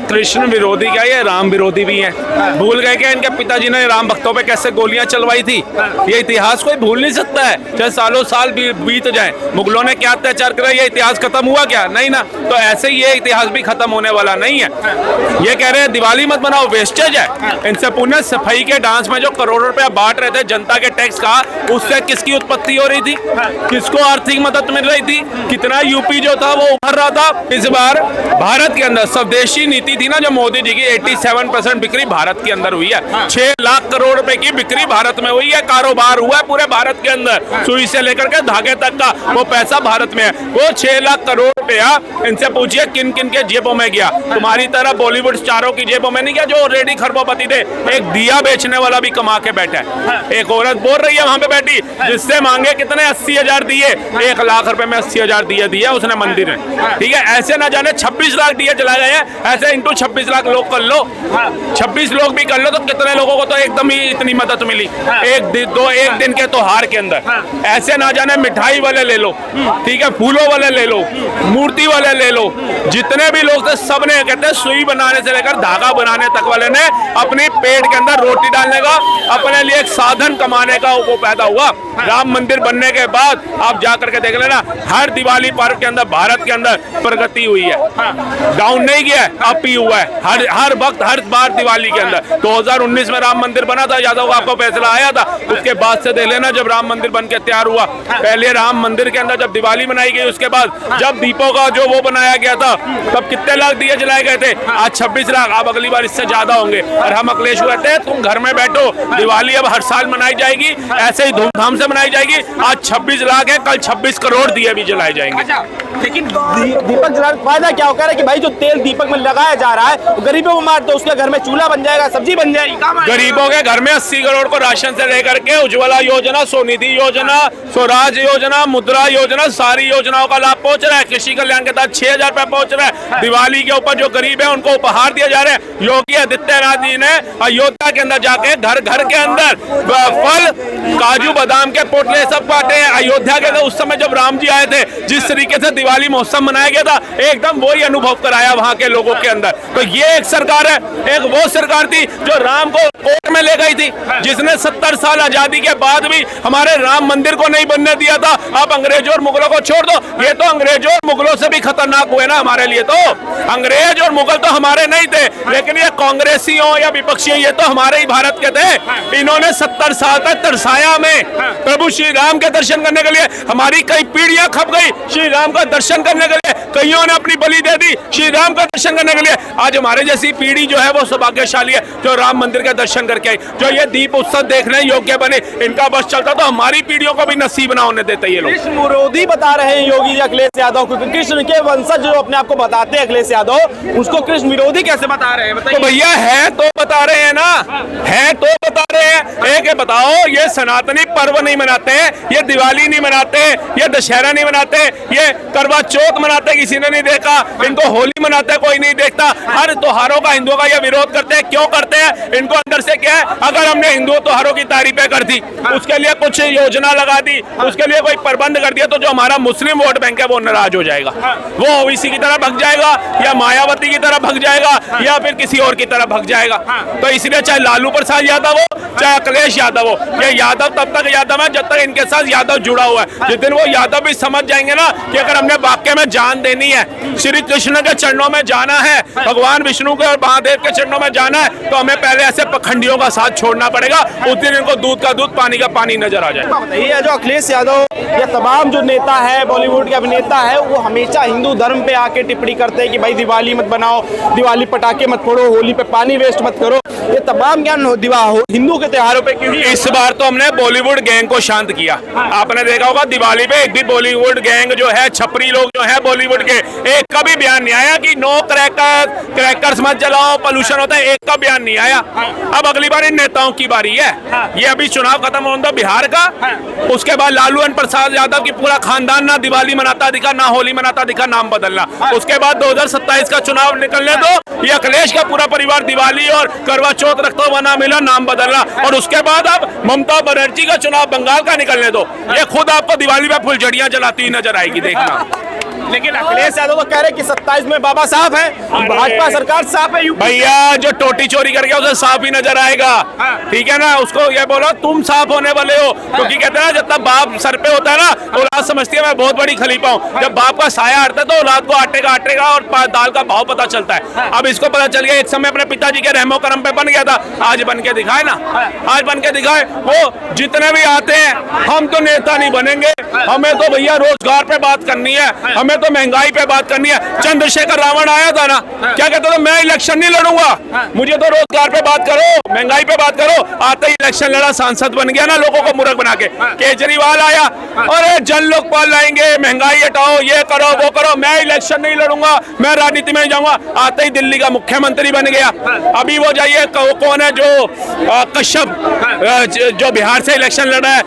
कृष्ण विरोधी क्या, ये राम विरोधी भी हैं। भूल गए क्या इनके पिताजी ने राम भक्तों पे कैसे गोलियां चलवाई थी? ये इतिहास कोई भूल नहीं सकता है, चाहे सालों साल बीत जाए। मुगलों ने क्या अत्याचार करा, ये इतिहास खत्म हुआ क्या? नहीं ना। तो ऐसे ही ये इतिहास भी खत्म होने वाला नहीं है। ये कह रहे हैं दिवाली मत बनाओ, वेस्टेज है। इनसे पुण्य सफाई के डांस में जो करोड़ों रुपया बांट रहे थे जनता के टैक्स का, उससे किसकी उत्पत्ति हो रही थी? किसको आर्थिक मदद मिल रही थी? कितना यूपी जो था वो उभर रहा था? इस बार भारत के अंदर स्वदेशी नीति थी ना जो मोदी जी की, 87% बिक्री भारत के अंदर हुई है। 6 लाख करोड़ रुपए की बिक्री भारत में हुई है, कारोबार हुआ है पूरे भारत के अंदर, सुई से लेकर के धागे तक का वो पैसा भारत में है। वो 6 लाख करोड़ रुपया इनसे पूछिए किन किन के जेबों में गया? तुम्हारी तरह बॉलीवुड स्टारों की जेबों में नहीं गया जो ऑलरेडी खरबोपति थे। एक दिया बेचने वाला भी कमा के बैठा है। एक औरत बोल रही है वहां पे बैठी, जिससे मांगे कितने 80,000 दिए, 1 लाख रुपए में 80,000 दिए उसने मंदिर में। ठीक है, ऐसे ना जाने 26 लाख दिए जलाए गए हैं, ऐसे इंटू 26 लाख लोग कर लो, 26 लोग भी कर लो तो कितने लोगों को तो एकदम ही इतनी मदद मिली एक दिन के त्योहार के अंदर। ऐसे ना जाने मिठाई वाले ले लो, ठीक है, फूलों वाले ले लो, मूर्ति वाले ले लो, जितने भी लोग थे सबने कहते हैं सुई बनाने से लेकर धागा बनाने तक वाले ने अपने पेट के अंदर रोटी डालने का, अपने लिए एक साधन कमाने का वो पैदा हुआ। राम मंदिर बनने के बाद आप जाकर के देख लेना, हर दिवाली पर्व के अंदर भारत के अंदर प्रगति हुई है, डाउन नहीं किया है, अप ही हुआ है। हर वक्त हर बार दिवाली के अंदर 2019 में राम मंदिर बना था, यादव आपको फैसला आया था, उसके बाद से देख लेना जब राम मंदिर बन के तैयार हुआ, पहले राम मंदिर के अंदर जब दिवाली मनाई गई, उसके बाद जब दीपों का जो वो बनाया गया था तब कितने लाख दिए जलाए गए थे? आज 26 लाख। अब अगली बार इससे ज्यादा होंगे। और हम अखिलेश कहते हैं तुम घर में बैठो, दिवाली अब हर साल मनाई जाएगी, ऐसे ही धूमधाम से मनाई जाएगी। आज 26 लाख है, कल 26 करोड़ दिए भी जलाए जाएंगे। लेकिन दीपक जलाने फायदा क्या होगा कि भाई जो तेल दीपक में लगाया जा रहा है गरीबों को मार दो, उसके घर में चूल्हा बन जाएगा, सब्जी बन जाएगी। गरीबों के घर में 80 करोड़ को राशन से लेकर के उज्ज्वला योजना, स्वनिधि योजना, स्वराज योजना, मुद्रा योजना, सारी योजनाओं का लाभ पहुंच रहा है। कृषि कल्याण के तहत 6,000 रुपए पहुंच रहा है। दिवाली के ऊपर जो गरीब है उनको उपहार दिया जा रहा है। योगी आदित्यनाथ जी ने अयोध्या के अंदर जाके घर घर के अंदर फल, काजू बादाम के पोटले सब बांटे हैं। अयोध्या के अंदर उस समय जब राम जी आए थे, जिस तरीके से दिवाली महोत्सव मनाया गया था, एकदम वही अनुभव कराया वहां के लोगों के अंदर। तो ये एक सरकार है। एक वो सरकार थी जो राम को कोर्ट में ले गई थी, जिसने 70 साल आजादी के बाद भी हमारे राम मंदिर को नहीं बनने दिया था। अब अंग्रेजों और मुगलों को छोड़ दो, ये तो अंग्रेजों और मुगलों से भी खतरनाक हुए ना हमारे लिए। तो अंग्रेज और मुगल तो हमारे नहीं थे, लेकिन ये कांग्रेसी हो या विपक्षी, ये तो हमारे ही भारत के थे। इन्होंने 70 साल तक तरसाया में प्रभु श्री राम के दर्शन करने के लिए हमारी कई पीढ़ियां खप गई। श्री राम का दर्शन करने के लिए कईयों ने अपनी बलि दे दी, श्री राम का दर्शन करने के लिए। आज हमारे जैसी पीढ़ी जो है वो सौभाग्यशाली है जो राम मंदिर के दर्शन करके आई, जो ये दीप उत्सव देखने योग्य बने। इनका बस चलता तो हमारी पीढ़ियों को भी नसीब ना होने देते ये लोग। कृष्ण विरोधी बता रहे हैं योगी जी अखिलेश यादव को, कृष्ण के वंशज जो अपने आप को बताते हैं अखिलेश यादव, उसको कृष्ण विरोधी कैसे बता रहे हैं? तो भैया है तो बता रहे हैं ना, है तो बता रहे हैं। एक बताओ, ये सनातनी पर्व नहीं मनाते हैं, ये दिवाली नहीं मनाते, ये दशहरा नहीं मनाते, ये करवा चौथ मनाते किसी ने नहीं देखा, इनको होली मनाते कोई नहीं देखता। हर त्योहारों का हिंदुओं का ये विरोध करते हैं। क्यों करते हैं? इनको अंदर से क्या है, अगर हमने हिंदू त्योहारों की तारीफें कर दी, उसके लिए कुछ योजना लगा दी, उसके लिए कोई प्रबंध कर दिया, तो जो हमारा मुस्लिम वोट बैंक है वो नाराज हो जाएगा, वो ओबीसी की तरह भग जाएगा, या मायावती की तरह भग जाएगा, या फिर किसी और की तरह भग जाएगा। तो इसलिए चाहे लालू प्रसाद यादव हो चाहे अखिलेश यादव हो, ये यादव तब तक यादव है जब तक इनके साथ यादव जुड़ा हुआ है। जिस दिन वो यादव भी समझ जाएंगे ना कि अगर हमने वाक्य में जान देनी है, श्री कृष्ण के चरणों में जाना है, भगवान विष्णु के और महादेव के चरणों में जाना है, तो हमें पहले ऐसे पखंडियों का साथ छोड़ना पड़ेगा। उस दिन इनको दूध का दूध पानी का पानी नजर आ जाए। ये जो अखिलेश यादव या तमाम जो नेता है, बॉलीवुड के अभिनेता है, वो हमेशा हिंदू धर्म पे आके टिप्पणी करते हैं कि भाई दिवाली मत बनाओ, दिवाली पटाखे मत फोड़ो, होली पे पानी वेस्ट मत करो। ये तमाम ज्ञान हिंदू के त्योहारों पे क्यों? इस बार तो हमने बॉलीवुड गैंग को शांत किया। आपने देखा होगा दिवाली पे एक भी बॉलीवुड गैंग जो है, छपरी लोग जो है बॉलीवुड के, एक का भी बयान नहीं आया कि नो क्रैकर्स मत जलाओ, पोल्यूशन होता है, एक का बयान नहीं आया। अब अगली बार इन नेताओं की बारी है। ये अभी चुनाव खत्म होने दो बिहार का, उसके बाद लालू प्रसाद यादव की पूरा खानदान ना दिवाली मनाता दिखा, ना होली मनाता दिखा, नाम बदलना। उसके बाद 2027 का चुनाव निकलने दो, ये अखिलेश का पूरा परिवार दिवाली और करवा चौथ रखता हुआ ना मिला, नाम बदलना। और उसके बाद अब ममता बनर्जी का चुनाव बंगाल का निकलने दो, ये खुद आपको दिवाली पे फुलझड़ियां जलाती नजर आएगी, देखना। लेकिन अखिलेश यादव तो कह रहे कि 27 में बाबा साफ है, भाजपा सरकार साफ है। भैया जो टोटी चोरी कर गया उसे साफ ही नजर आएगा, ठीक है ना। उसको ये बोलो तुम साफ होने वाले हो, क्योंकि कहते हैं ना जब तक बाप सर पे होता है ना तो औलाद समझती है मैं बहुत बड़ी खलीफा हूँ। जब बाप का साया हटता है तो औलाद को आटे का और दाल का भाव पता चलता है। अब इसको पता चल गया, एक समय अपने पिताजी के रहमो करम पे बन गया था, आज बन के दिखाए ना, आज बन के दिखाए। वो जितने भी आते हैं, हम तो नेता नहीं बनेंगे, हमें तो भैया रोजगार पे बात करनी है, हमें तो महंगाई पे बात करनी है। चंद्रशेखर रावण आया था ना, क्या कहता था मैं इलेक्शन नहीं लड़ूंगा, मुझे तो रोजगार पे बात करो, महंगाई पे बात करो। आते ही इलेक्शन लड़ा, सांसद बन गया ना, लोगों को मूर्ख बना के। केजरीवाल आया, अरे जन लोकपाल लाएंगे, महंगाई हटाओ, ये करो वो करो, मैं इलेक्शन नहीं लड़ूंगा, मैं राजनीति में जाऊंगा। आते ही दिल्ली का मुख्यमंत्री बन गया। अभी वो जाइए कौन है जो कश्यप, जो बिहार से इलेक्शन लड़ा है,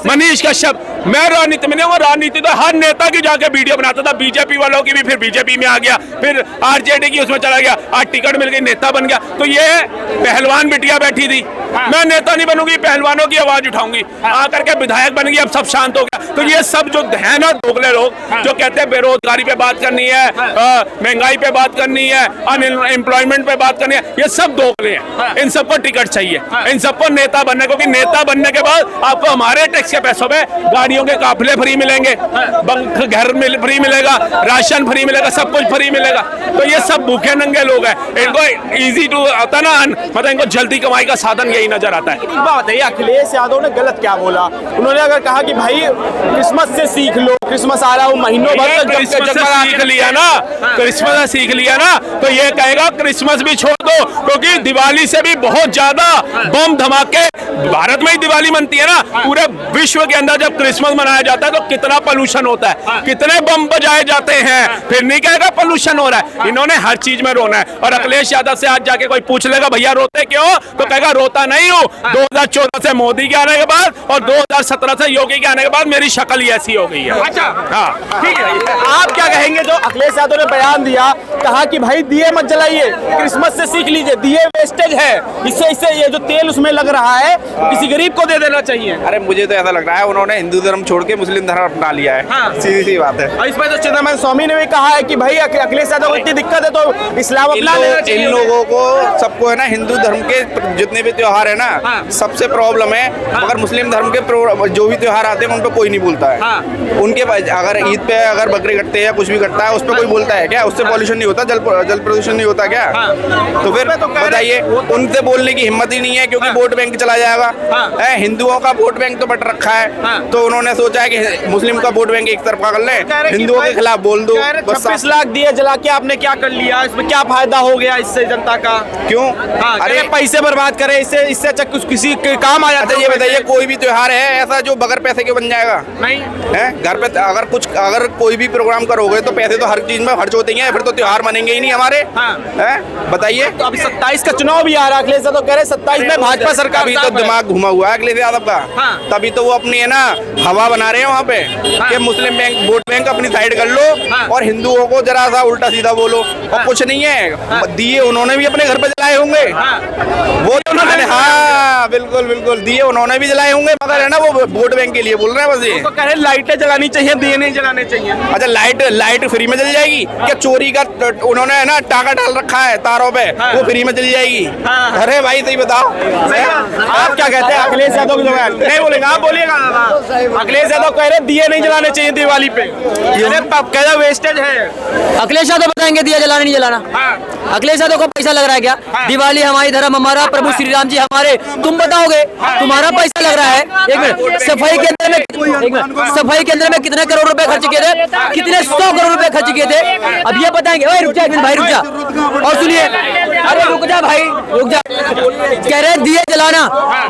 मनीष कश्यप। मैं राजनीति में नहीं हूँ, राजनीति तो हर नेता की जाके वीडियो बनाता था, बीजेपी वालों की भी, फिर बीजेपी में आ गया, फिर आरजेडी की उसमें चला गया, आज टिकट मिल गई, नेता बन गया। तो ये पहलवान बिटिया बैठी थी, मैं नेता नहीं बनूंगी, पहलवानों की आवाज उठाऊंगी, आकर के विधायक बन गई, अब सब शांत हो गया। तो ये सब जो है ना दोगले लोग जो कहते हैं बेरोजगारी पे बात करनी है, महंगाई पे बात करनी है, अनएम्प्लॉयमेंट पे बात करनी है, ये सब दोगले हैं। इन सबको टिकट चाहिए, इन सबको नेता बनने, क्योंकि नेता बनने के बाद आपको हमारे टैक्स के पैसों में गाड़ियों के काफिले फ्री मिलेंगे, घर फ्री मिलेगा, राशन फ्री मिलेगा, सब कुछ फ्री मिलेगा। तो ये सब भूखे नंगे लोग हैं, इनको इजी टू आता ना, मतलब इनको जल्दी कमाई का साधन यही नजर आता है। एक बात बताइए, अखिलेश यादव ने गलत क्या बोला? उन्होंने अगर कहा कि भाई क्रिसमस से सीख लो, क्रिसमस आ रहा हूँ महीनों भर तक, क्रिसमस से सीख लिया ना, क्रिसमस से सीख लिया ना, तो ये कहेगा क्रिसमस भी छोड़ दो, क्योंकि दिवाली से भी बहुत ज्यादा बम धमाके भारत में ही दिवाली मनती है ना। पूरे विश्व के अंदर जब क्रिसमस मनाया जाता है तो कितना पोल्यूशन होता है, कितने बम बजाए जाते हैं, फिर नहीं कहेगा पोल्यूशन हो रहा है। इन्होंने हर चीज में रोना है। और अखिलेश यादव से आज जाके कोई पूछ लेगा भैया रोते क्यों, तो कहेगा रोता नहीं हूँ, 2014 से मोदी के आने के बाद और 2017 से योगी के आने के बाद मेरी शक्ल ही ऐसी हो गई है। अच्छा, हाँ ठीक है। आप क्या कहेंगे जो अखिलेश यादव ने बयान दिया, कहा कि भाई दिए मत जलाइए, क्रिसमस से सीख लीजिए, दिए वेस्टेज है, इससे ये जो तेल उसमें लग रहा है किसी गरीब को दे देना चाहिए। अरे मुझे तो ऐसा लग रहा है उन्होंने हिंदू धर्म छोड़ के मुस्लिम धर्म अपना लिया है। हाँ। सीधी सी बात है। और इसमें तो चिदम्बरम स्वामी ने भी कहा है कि भाई अखिलेश यादव को इतनी दिक्कत है तो इस्लाम अपना लेना चाहिए। इन लोगों को सबको है ना, हिंदू धर्म के जितने भी त्योहार है ना, सबसे प्रॉब्लम है। मगर मुस्लिम धर्म के जो भी त्योहार आते हैं उन पर कोई नहीं बोलता है। उनके अगर ईद पे अगर बकरी कटते हैं या कुछ भी कटता है उस पर कोई बोलता है क्या? उससे पॉल्यूशन नहीं होता, जल प्रदूषण नहीं होता क्या? तो फिर बताइए, उनसे बोलने की हिम्मत ही नहीं है, क्योंकि वोट बैंक चला जाएगा। हिंदुओं का वोट बैंक तो बट रखा है, तो उन्होंने सोचा है कि मुस्लिम का वोट बैंक एक तरफा कर ले, हिंदुओं के खिलाफ बोल दो। 26 लाख दिए जला के आपने क्या कर लिया, इसमें क्या फायदा हो गया इससे जनता का? क्यों? अरे पैसे बर्बाद करे, इससे अच्छा किसी के काम आ जाता है। ये बताइए, कोई भी त्योहार है ऐसा जो बगैर पैसे के बन जाएगा? नहीं है। घर पे अगर कोई भी प्रोग्राम करोगे तो पैसे तो हर चीज में खर्च होते हैं, फिर तो त्योहार मनेंगे ही नहीं हमारे। है बताइए। तो अभी 27 का चुनाव भी आ रहा है, अखिलेश यादव कह रहे 27 में भाजपा सरकार। अभी तो दिमाग घुमा हुआ है अखिलेश यादव का। तभी तो वो अपनी है ना हवा बना रहे हैं वहाँ पे कि मुस्लिम बैंक वोट बैंक अपनी साइड कर लो और हिंदुओं को जरा सा उल्टा सीधा बोलो। और कुछ नहीं है, दिए उन्होंने भी अपने घर पे जलाए होंगे, वो तो उन्होंने, हाँ बिल्कुल बिल्कुल, दिए उन्होंने भी जलाए होंगे, मगर है ना वो वोट बैंक के लिए बोल रहे हैं बस। ये तो कह रहे लाइटें जलानी चाहिए, दिए नहीं जलाने चाहिए। अच्छा, लाइट फ्री में जल जाएगी क्या? चोरी का उन्होंने है ना टाका डाल रखा है तारों पे, वो फ्री में चली जाएगी। अरे भाई सही बताओ, आप क्या कहते हैं अखिलेश यादव की जगह? नहीं बोलेगा, आप बोलिएगा। अखिलेश यादव कह रहे दिए नहीं जलाने चाहिए दिवाली पे, कहना वेस्टेज है। अखिलेश यादव बताएंगे दिया जलाना नहीं जलाना। अखिलेश यादव को पैसा लग रहा है क्या? दिवाली हमारी धर्म, हमारा प्रभु श्री राम जी हमारे, तुम बताओगे तुम्हारा पैसा लग रहा है? एक मिनट, सफाई केंद्र में सफाई केंद्र में कितने करोड़ रुपए खर्च किए थे? कितने 100 करोड़ रुपए खर्च किए थे? अब ये बताएंगे? ओए रुक जा भाई, रुक जा और सुनिए, अरे रुक जा भाई, रुक जा। कह रहे दिए जलाना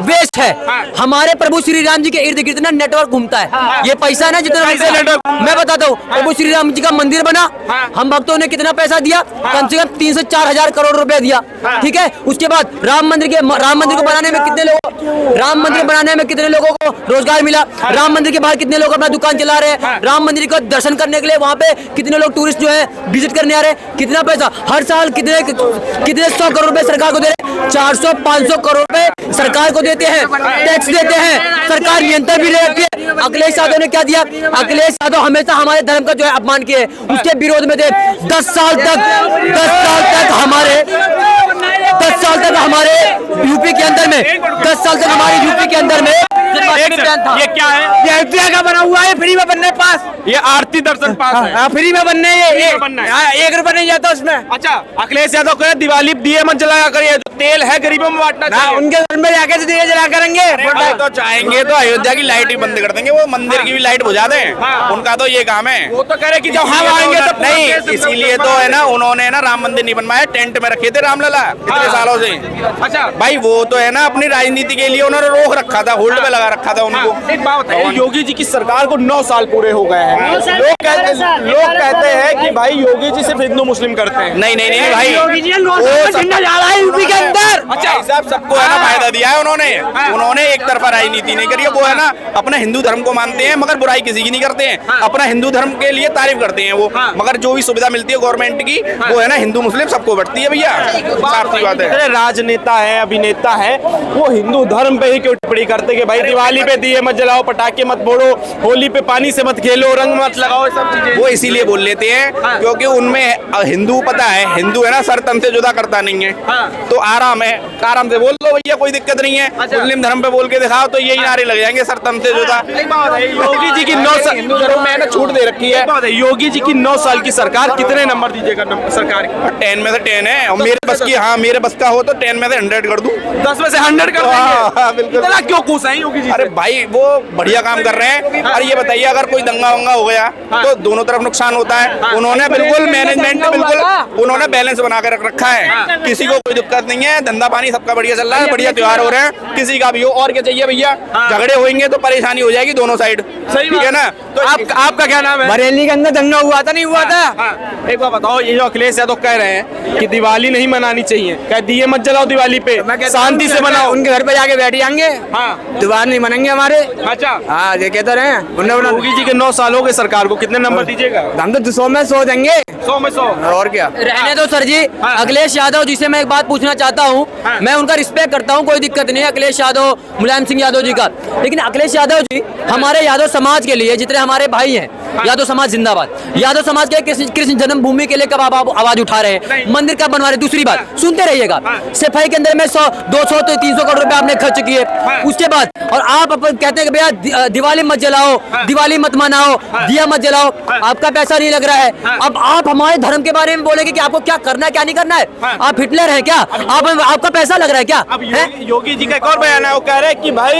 वेस्ट है, हमारे प्रभु श्री राम जी के इर्द गिर्द ना नेटवर्क घूमता है, ये पैसा ना जितना मैं बताता हूँ। प्रभु श्री राम जी का मंदिर बना, हम भक्तों ने कितना पैसा दिया? कम से कम 3 से 4 हजार करोड़ रुपए दिया, ठीक है। उसके बाद राम मंदिर को बनाने में कितने लोगों को रोजगार मिला? राम मंदिर के बाहर कितने लोग अपना दुकान चला रहे हैं? राम मंदिर को दर्शन करने के लिए वहाँ पे कितने लोग टूरिस्ट जो है विजिट करने आ रहे हैं? कितना पैसा हर साल कितने कितने 100 करोड़ रुपए सरकार को दे रहे हैं, 400-500 करोड़ रुपए सरकार को देते हैं, टैक्स देते हैं, सरकार नियंत्रण भी रखती है। अखिलेश यादव ने क्या दिया? अखिलेश यादव हमेशा हमारे धर्म का जो है अपमान किए, उसके विरोध में थे। 10 साल तक हमारे यूपी के अंदर में 10 साल तक हमारे यूपी के अंदर में ये क्या है? ये अयोध्या का बना हुआ है, फ्री में बनने पास, ये आरती दर्शन पास है। फ्री में बनने ये बनना है। 1 रुपया नहीं जाता उसमें। अच्छा, अखिलेश यादव कह रहे दिवाली दिए मत जलाया करिए, जो तेल है गरीबों में बांटना ना चाहिए। उनके घर में जाके तो दिए जला करेंगे। भाई तो चाहेंगे तो अयोध्या की लाइट ही बंद कर देंगे, वो मंदिर की भी लाइट बुझा दें। उनका तो ये काम है। वो तो कह रहे कि जब हम आएंगे तो नहीं, इसीलिए तो है ना, उन्होंने ना राम मंदिर नहीं बनवाया, टेंट में रखे थे रामलला इतने सालों से। अच्छा भाई वो तो है ना, अपनी राजनीति के लिए उन्होंने रोक रखा था, होल्ड पे लगा रखा था उनको। एक बात बताइए, योगी जी की सरकार को 9 साल पूरे हो गए हैं। लोग कहते हैं कि भाई योगी जी सिर्फ हिंदू मुस्लिम करते हैं। नहीं नहीं नहीं भाई, योगी जी ने 9 साल का झंडा जा रहा है यूपी के अंदर। अच्छा साहब, सबको है ना फायदा दिया है उन्होंने एक तरफा राजनीति नहीं करी है। वो है ना अपना हिंदू धर्म को मानते हैं, मगर बुराई किसी की नहीं करते हैं। अपना हिंदू धर्म के लिए तारीफ करते हैं वो, मगर जो भी सुविधा मिलती है गवर्नमेंट की, वो है ना हिंदू मुस्लिम सबको बढ़ती है भैया। साफ सी बात है। राजनेता है, अभिनेता है, वो हिंदू धर्म पे ही क्यों टिप्पणी करते कि भाई दिवाली पे दिए मत जलाओ, पटाखे मत फोड़ो, होली पे पानी से मत खेलो, रंग मत लगाओ, सब चीजें वो इसीलिए बोल लेते हैं क्योंकि उनमें हिंदू पता है, हिंदू है ना सर तन से जुदा करता नहीं है। तो आराम है, आराम से बोल लो भैया, कोई दिक्कत नहीं है। मुस्लिम धर्म पे बोल के दिखाओ तो यही नारे लग जाएंगे, सर तन से जुदा। योगी जी की 9 साल हिंदू धर्म में ना छूट दे रखी है। योगी जी की 9 साल की सरकार कितने नंबर दीजिएगा सरकार की? 10 में से 10 है, और मेरे बस की, हाँ मेरे बस का हो तो 10 में से 100 कर दूं। 10 में से 100 कर हाँ, देंगे। बिल्कुल। इतना क्यों खुश हैं योगी जी? अरे भाई वो बढ़िया काम कर रहे हैं। और ये बताइए, अगर कोई दंगा वंगा हो गया तो दोनों तरफ नुकसान होता है। उन्होंने बिल्कुल मैनेजमेंट बिल्कुल उन्होंने बैलेंस बना के रख रखा है। किसी को कोई दिक्कत नहीं है, धंधा पानी सबका बढ़िया चल रहा है, बढ़िया त्योहार हो रहे हैं, किसी का भी हो। और क्या चाहिए भैया? झगड़े होंगे तो परेशानी हो जाएगी दोनों साइड, ठीक है ना? तो आपका क्या नाम है? बरेली के अंदर दंगा हुआ था, नहीं हुआ था? एक बार बताओ, ये जो अखिलेश यादव कह रहे हैं कि दिवाली नहीं मनानी चाहिए, कह दिए मत जलाओ दिवाली पे, शांति से मनाओ। उनके घर पे जाके बैठ जाएंगे, त्योहार नहीं मनाएंगे हमारे। अच्छा, हाँ ये कहते रहे योगी जी के 9 साल हो गए सरकार को, कितने नंबर दीजिएगा? हम तो 100 में 100 देंगे। 100 में 100। और क्या? रहने दो सर जी। अखिलेश यादव जी से मैं एक बात पूछना चाहता हूँ, मैं उनका रिस्पेक्ट करता हूँ, कोई दिक्कत नहीं है अखिलेश यादव, मुलायम सिंह यादव जी का, लेकिन अखिलेश यादव जी हमारे यादव समाज के लिए, जितने हमारे भाई हैं, यादव समाज जिंदाबाद, यादव समाज के कृष्ण जन्मभूमि के लिए कब आप आवाज उठा रहे हैं, मंदिर कब बनवा रहे हैं? दूसरी बात सुनते रहिएगा, सफाई के अंदर में 100, 200 तो 300 करोड़ रुपए आपने खर्च किए, उसके बाद और आप कहते हैं कि भैया दिवाली मत जलाओ, दिवाली मत मनाओ, दिया मत जलाओ, आपका पैसा नहीं लग रहा है। अब आप हमारे धर्म के बारे में बोलेंगे कि आपको क्या करना है क्या नहीं करना है? आप हिटलर है क्या? आपका पैसा लग रहा है क्या? अब योगी जी का एक और बयान है, वो कह रहे हैं कि भाई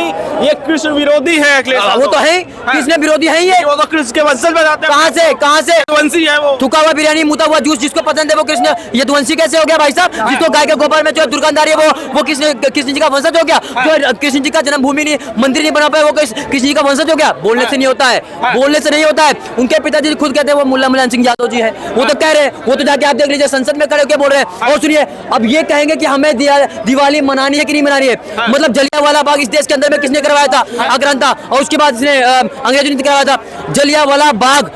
ये कृष्ण विरोधी है अखिलेश यादव। वो तो है, कृष्ण विरोधी है ये। वो तो कृष्ण के वंशज बताते हैं। कहाँ से वंशी है वो। थूका हुआ बिरयानी, मुता हुआ जूस जिसको पसंद है वो कृष्ण यदुवंशी कैसे हो गया भाई साहब? जिसको गाय के गोबर में जो दुर्गंधदारी है वो कृष्ण जी का वंशज हो गया? जो कृष्ण जी का जन्मभूमि नहीं, मंदिर नहीं बना पाए वो कृष्ण जी का वंशज हो गया? बोलने से नहीं होता है, बोलने से नहीं होता है। उनके पिताजी खुद कहते हैं वो मुलायम सिंह यादव जी है, वो तो कह रहे हैं, वो तो जाके आप देख लीजिए संसद में खड़े होकर बोल रहे हैं। और सुनिए, अब ये कहेंगे कि हमें दिवाली मनानी है कि नहीं मनानी है? मतलब जलियांवाला बाग इस देश के अंदर में किसने करवाया था? अग्रंथा। और उसके बाद इसने अंग्रेजों ने करवाया था जलियांवाला बाग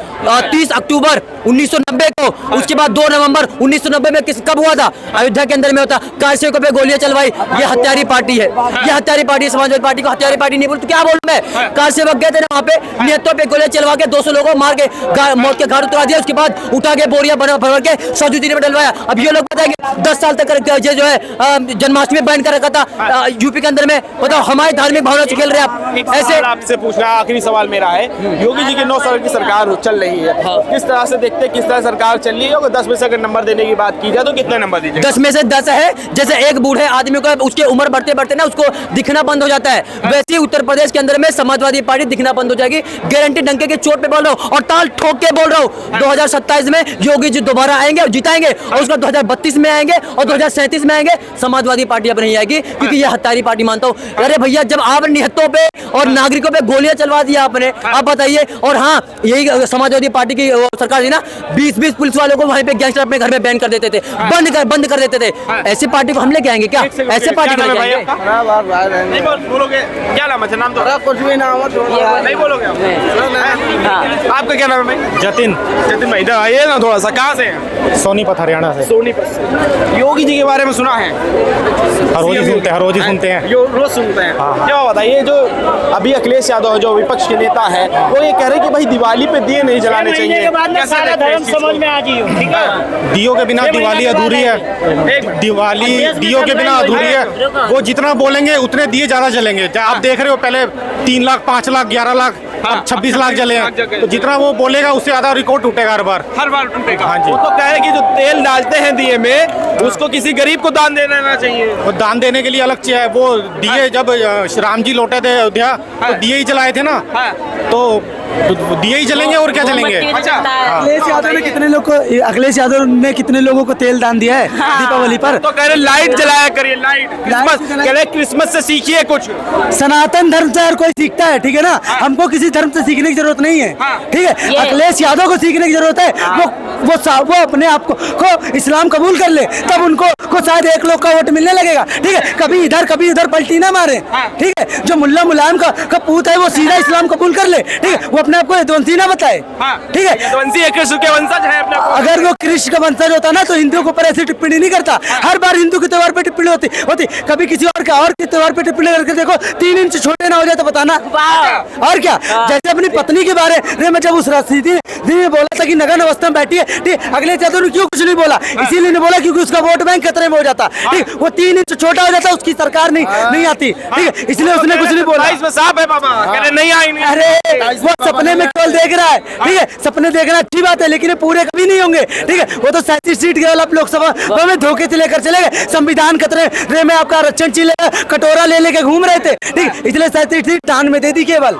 30 अक्टूबर 1990 को, उसके बाद 2 नवंबर 1990 में कब हुआ था? अयोध्या के अंदर में होता। कारसेवकों पे गोलियां चलवाई, ये हत्यारी पार्टी है, ये हत्यारी पार्टी है। समाजवादी पार्टी को हत्यारी पार्टी नहीं बोल तो क्या बोलूं मैं? कारसेवक गए थे ना वहाँ पे, निहत्तों पे गोलियां चलवा के 200 लोगों को मार के मौत के घाट उतरा दिया, उसके बाद उठा के बोरियां भर के सौजूदी में डलवाया। अब ये लोग बताएंगे 10 साल तक जो है जन्माष्टमी बैन कर रखा था यूपी के अंदर में, बताओ हमारे धार्मिक भावना से खेल रहे हैं आप ऐसे। आपसे पूछना आखिरी सवाल मेरा है, योगी जी की 9 साल की सरकार चल रही है, किस तरह से देखते हैं, किस तरह सरकार चल रही है? अगर 10 में से अगर नंबर देने की बात की जाए तो कितने नंबर दीजिए? 10 में से 10 है। जैसे एक बूढ़े आदमी को उसके उम्र बढ़ते बढ़ते ना उसको दिखना बंद हो जाता है, वैसे ही उत्तर प्रदेश के अंदर में समाजवादी पार्टी दिखना बंद हो जाएगी। गारंटी डंके की चोट पे बोल रहा हूँ और ताल ठोक के बोल रहा हूँ, 2027 में योगी जी दोबारा आएंगे और जिताएंगे, और उसका 2032 में आएंगे और 2037 में आएंगे। समाजवादी पार्टी अब नहीं आएगी क्योंकि ये हत्यारी पार्टी मानता हूँ। अरे भैया, जब आप निहत्तों पे और नागरिकों पे गोलियां चलवा दिया आपने, आप बताइए। और हाँ, यही समाजवादी मोदी पार्टी की वो सरकार थी ना, 20-20 पुलिस वालों को वहीं पे गैंगस्टर अपने घर में बैन कर देते थे, बंद कर देते थे। ऐसी पार्टी को हम लेके आएंगे क्या? ऐसे पार्टी को लेके आएंगे? नहीं बोलोगे? क्या नाम है? नाम तो कुछ भी ना हो नहीं बोलोगे आप? आपका क्या नाम है भाई? जतिन जतिन भाई, इधर आइए ना थोड़ा सा। कहाँ से हैं? सोनीपत हरियाणा से। सोनीपत से। योगी जी के बारे में सुना है? हर रोज ही सुनते हैं। रोज सुनते हैं। क्या बताइए, जो अभी अखिलेश यादव जो विपक्ष के नेता है, वो ये कह रहे कि भाई दिवाली पे दिए नहीं जलाने चाहिए। सारा धर्म समझ में आ जाइए, ठीक है? दियो के बिना दिवाली अधूरी है। दिवाली दियो के बिना अधूरी है। वो जितना बोलेंगे उतने दिए ज्यादा जलेंगे। आप देख रहे हो, पहले 3 लाख, 5 लाख, 11 लाख, अब 26 लाख जले हैं। तो जितना वो बोलेगा उससे ज्यादा रिकॉर्ड टूटेगा हर बार। टूटेगा। हाँ जी। वो तो कह रहे कि जो तेल डालते हैं दिए में, उसको किसी गरीब को दान दे देना चाहिए। वो दान देने के लिए अलग चीज है। वो दिए जब राम जी लौटे थे अयोध्या, तो दिए ही जलाए थे ना, तो दिए ही जलेंगे और क्या जलेंगे। अखिलेश यादव ने कितने लोगों को तेल दान दिया है दीपावली पर? तो कह रहे लाइट जलाया करिए, लाइट। कह रहे क्रिसमस से सीखिए कुछ। सनातन धर्म से हर कोई सीखता है, ठीक है ना? हमको किसी धर्म से सीखने की जरूरत नहीं है, ठीक है? अखिलेश यादव को सीखने की जरूरत है। वो अपने आप को इस्लाम कबूल कर ले, तब उनको शायद 1 लोग का वोट मिलने लगेगा, ठीक है? कभी इधर कभी उधर पलटी ना मारे, ठीक है? जो मुल्ला मुलायम का पूत है, वो सीधा इस्लाम कबूल कर ले, ठीक है? वो अपने आप को यदुवंशी ना बताए, ठीक है? यदुवंशी कृष्ण के वंशज है अपने। अगर वो कृष्ण का वंशज होता ना, तो हिंदुओं के ऊपर ऐसी टिप्पणी नहीं करता। हर बार हिंदू के त्योहार पे टिप्पणी होती। कभी किसी और के त्योहार पे टिप्पणी करके देखो, 3 इंच छोटे ना हो जाए तो बताना। और क्या, जैसे अपनी पत्नी के बारे में जब उस रसीदी ने बोला था कि नगर अवस्था में बैठी है, ठीक, अगले यादव ने क्यों कुछ नहीं बोला? इसीलिए नहीं बोला क्योंकि उसका वोट बैंक खतरे में हो जाता, ठीक? वो 3 इंच छोटा हो जाता, उसकी सरकार नहीं आती, ठीक है? इसलिए उसने कुछ नहीं बोला। इसमें साफ है बाबा, कह रहे नहीं आएंगे। अरे वो सपने में केवल देख रहा है, ठीक है? सपने देखना अच्छी बात है, लेकिन ये पूरे कभी नहीं होंगे, ठीक है? वो तो 37 सीट केवल आप लोकसभा में धोखे से लेकर चले गए। संविधान खतरे में आपका आरक्षण कटोरा ले लेके घूम रहे थे, ठीक? इसलिए 37 सीट धान में दे दी केवल।